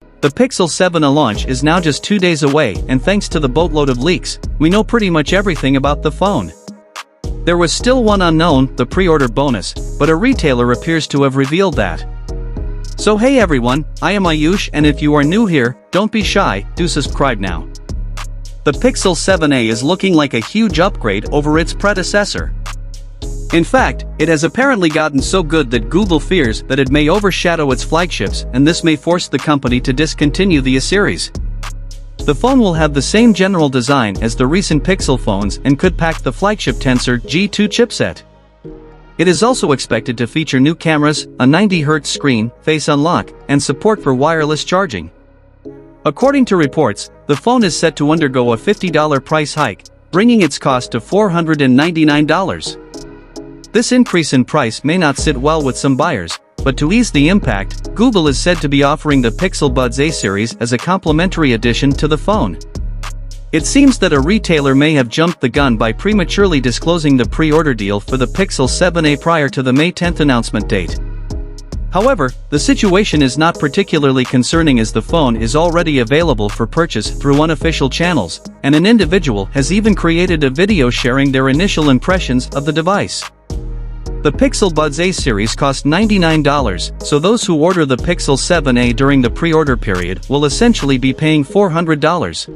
The Pixel 7a launch is now just 2 days away, and thanks to the boatload of leaks, we know pretty much everything about the phone. There was still one unknown, the pre-order bonus, but a retailer appears to have revealed that. So hey everyone, I am Ayush, and if you are new here, don't be shy, do subscribe now. The Pixel 7a is looking like a huge upgrade over its predecessor. In fact, it has apparently gotten so good that Google fears that it may overshadow its flagships, and this may force the company to discontinue the A series. The phone will have the same general design as the recent Pixel phones and could pack the flagship Tensor G2 chipset. It is also expected to feature new cameras, a 90Hz screen, face unlock, and support for wireless charging. According to reports, the phone is set to undergo a $50 price hike, bringing its cost to $499. This increase in price may not sit well with some buyers, but to ease the impact, Google is said to be offering the Pixel Buds A series as a complimentary addition to the phone. It seems that a retailer may have jumped the gun by prematurely disclosing the pre-order deal for the Pixel 7a prior to the May 10th announcement date. However, the situation is not particularly concerning as the phone is already available for purchase through unofficial channels, and an individual has even created a video sharing their initial impressions of the device. The Pixel Buds A series cost $99, so those who order the Pixel 7a during the pre-order period will essentially be paying $400.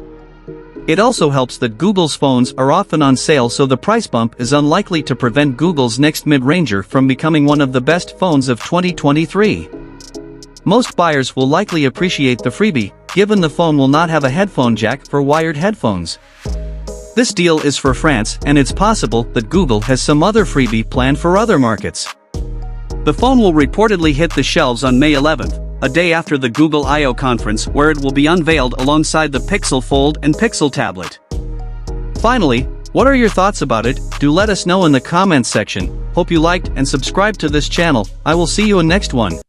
It also helps that Google's phones are often on sale, so the price bump is unlikely to prevent Google's next mid-ranger from becoming one of the best phones of 2023. Most buyers will likely appreciate the freebie, given the phone will not have a headphone jack for wired headphones. This deal is for France, and it's possible that Google has some other freebie planned for other markets. The phone will reportedly hit the shelves on May 11th, a day after the Google I/O conference, where it will be unveiled alongside the Pixel Fold and Pixel Tablet. Finally, what are your thoughts about it? Do let us know in the comments section. Hope you liked and subscribed to this channel. I will see you in next one.